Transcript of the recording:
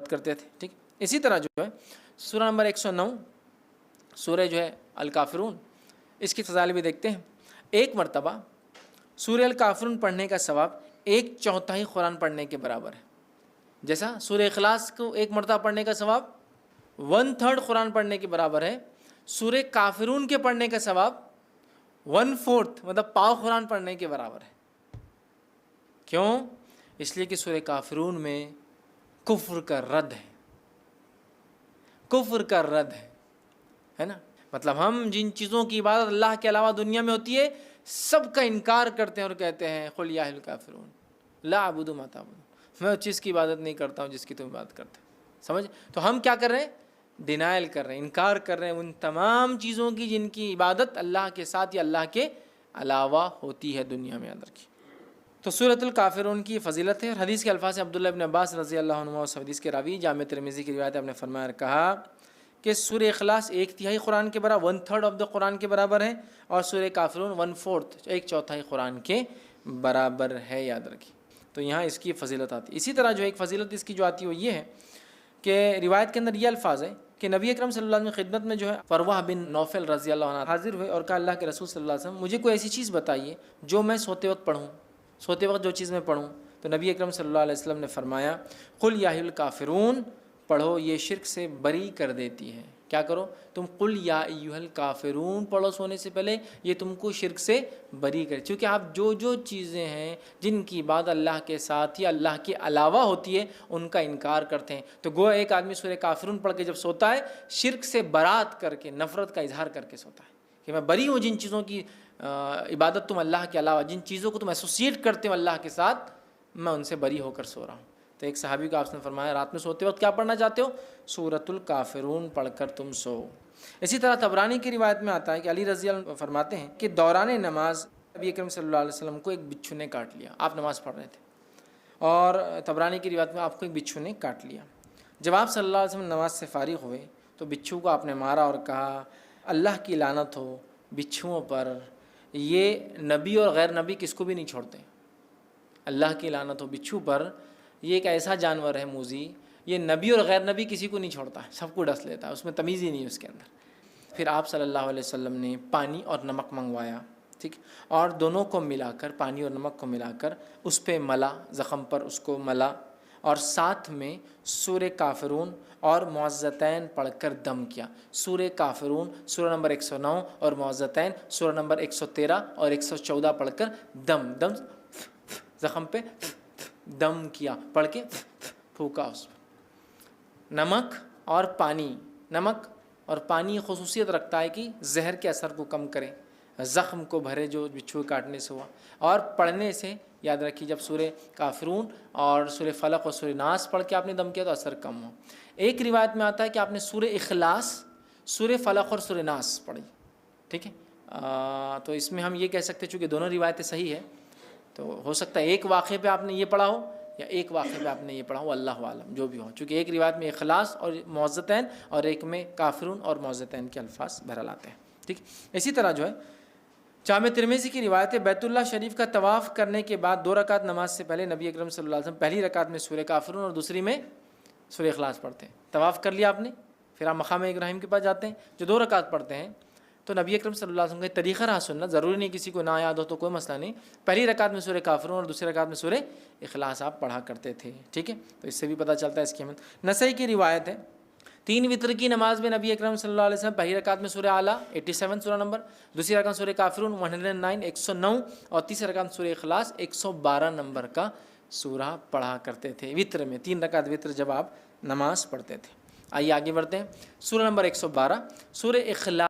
करते थे। ठीक, इसी तरह जो है सूरा नंबर 109 सूरह जो है अल काफिरून, इसकी फ़ज़ाइल भी देखते हैं। एक मरतबा सूरह अल काफिरून पढ़ने का सवाब 1/4 कुरान पढ़ने के बराबर है। जैसा सूरह इखलास को एक मरतबा पढ़ने का सवाब 1/3 कुरान पढ़ने के बराबर है, सूरह काफिरून के पढ़ने का सवाब 1/4 मतलब पाव कुरान पढ़ने के बराबर है। क्यों? इसलिए कि सूरह काफिरून में कुफ्र का रद्द है, कुफ्र का रद्द है ना। मतलब हम जिन चीज़ों की इबादत अल्लाह के अलावा दुनिया में होती है सब का इनकार करते हैं और कहते हैं कुल या अहल काफिरून ला अबुदु मा ताबुदून, मैं उस चीज़ की इबादत नहीं करता हूँ जिसकी तुम इबादत करते हो। समझ? तो हम क्या कर रहे हैं? डिनाइल कर रहे हैं, इनकार कर रहे हैं उन तमाम चीज़ों की जिनकी इबादत अल्लाह के साथ या अल्लाह के अलावा होती है दुनिया में अंदर की। तो सूरतुल काफिरून की फ़जीलत है। और हदीस के अल्फाज से अब्दुल्ला इब्न अब्बास रज़ी अल्लाह अन्हुमा उस हदीस के रावी जामे तिरमिज़ी की रिवायत आपने फरमाया कहा कि सूरह इखलास 1/3 कुरान के बराबर 1/3 ऑफ द कुरान के बराबर है और सूरह काफिरून 1/4 1/4 कुरान के बराबर है, याद रखिए। तो यहाँ इसकी फ़जीलत आती है। इसी तरह जो एक फ़जीलत इसकी जो आती है वो ये है कि रिवायत के अंदर ये अल्फाज है कि नबी अकरम सल्लल्लाहु अलैहि वसल्लम की खिदमत में जो है फरवाह बिन नौफल रज़ी अल्लाह अन्हु हाजिर हुए और कहा अल्लाह के रसूल सल्लल्लाहु अलैहि वसल्लम मुझे कोई ऐसी चीज़ बताइए जो मैं सोते वक्त पढ़ूँ, सोते वक्त जो चीज़ मैं पढ़ूँ। तो नबी अकरम सल्लल्लाहु अलैहि वसल्लम ने फरमाया कुल या अय्युहल काफिरून पढ़ो, ये शिर्क से बरी कर देती है। क्या करो? तुम कुल या अय्युहल काफिरून पढ़ो सोने से पहले, ये तुमको शिर्क से बरी करे। क्योंकि आप जो जो चीज़ें हैं जिनकी बात अल्लाह के साथ या अल्लाह के अलावा होती है उनका इनकार करते हैं। तो गोया एक आदमी सूरह काफिरून पढ़ के जब सोता है शिर्क से बरात करके, नफ़रत का इजहार करके सोता है कि मैं बरी हूँ जिन चीज़ों की इबादत तुम अल्लाह के अलावा, जिन चीज़ों को तुम एसोसिएट करते हो अल्लाह के साथ, मैं उनसे बरी होकर सो रहा हूँ। तो एक सहाबी को आपने फरमाया रात में सोते वक्त क्या पढ़ना चाहते हो? सूरतुल काफिरून पढ़कर तुम सो। इसी तरह तबरानी की रिवायत में आता है कि अली रज़ी अल्लाह फरमाते हैं कि दौरान नमाज नबी अकरम सल्लल्लाहु अलैहि वसल्लम को एक बिच्छू ने काट लिया। आप नमाज़ पढ़ रहे थे और तबरानी की रिवायत में आपको एक बिच्छू ने काट लिया। जब आप सल्लल्लाहु अलैहि वसल्लम नमाज से फारिग हुए तो बिच्छू को आपने मारा और कहा अल्लाह की लानत हो बिच्छुओं पर, ये नबी और गैर नबी किसको भी नहीं छोड़ते। अल्लाह की लानत हो बिच्छू पर, ये एक ऐसा जानवर है मूजी, ये नबी और गैर नबी किसी को नहीं छोड़ता है, सबको डस लेता है, उसमें तमीज़ ही नहीं है उसके अंदर। फिर आप सल्लल्लाहु अलैहि वसल्लम ने पानी और नमक मंगवाया, ठीक, और दोनों को मिलाकर, पानी और नमक को मिलाकर उस पर मला, ज़ख़म पर उसको मला और साथ में सूरह काफिरून और मुअज़्ज़तैन पढ़कर दम किया। सूरह काफिरून सूरह नंबर 109 और मुअज़्ज़तैन सूरह नंबर 113 और 114 पढ़कर दम ज़ख़म पे दम किया, पढ़ के फूका उस पर। नमक और पानी ख़ुसूसियत रखता है कि जहर के असर को कम करे, ज़ख़म को भरे जो बिच्छू काटने से हुआ। और पढ़ने से याद रखिए जब सूरह काफिरून और सूरह फलक और सूरह नास पढ़ के आपने दम किया तो असर कम हो। एक रिवायत में आता है कि आपने सूरह इखलास, सूरह फलक और सूरह नास पढ़ी, ठीक है। तो इसमें हम ये कह सकते हैं चूँकि दोनों रिवायतें सही है तो हो सकता है एक वाक़े पे आपने ये पढ़ा हो या एक वाक़े पे आपने ये पढ़ा हो, अल्लाह आलम जो भी हो। चूँकि एक रिवायत में इखलास और मुअज़्ज़तैन और एक में काफिरून और मुअज़्ज़तैन के अल्फाज बहरहाल आते हैं, ठीक। इसी तरह जो है जामे तिरमिज़ी की रिवायत है बैतुल्लाह शरीफ का तवाफ़ करने के बाद 2 रकात नमाज से पहले नबी अकरम सल्लल्लाहु अलैहि वसल्लम पहली रकात में सूरह काफिरून और दूसरी में सूरह इखलास पढ़ते हैं। तवाफ़ कर लिया आपने, फिर आप मकाम इब्राहिम के पास जाते हैं जो 2 रकात पढ़ते हैं। तो नबी अकरम सल्लल्लाहु अलैहि वसल्लम का तरीक़ा रहा सुनना, ज़रूरी नहीं किसी को ना याद हो तो कोई मसला नहीं। पहली रकात में सूरह काफिरून और दूसरी रकात में सूरह इखलास आप पढ़ा करते थे, ठीक है। तो इससे भी पता चलता है इसकी अहमियत। नसई की रिवायत है 3 वितर की नमाज में नबी अकरम सल्लल्लाहु अलैहि वसल्लम पहली रकात में सूरह आला 87 सूरह नंबर, दूसरी रकात सूरह काफिरून 109 109 और तीसरी रकात सूरह इखलास 112 नंबर का सूरह पढ़ा करते थे वितर में। 3 रकात वितर जब आप नमाज पढ़ते थे। आइए आगे बढ़ते हैं। सूरह नंबर 112 सूरह इखलास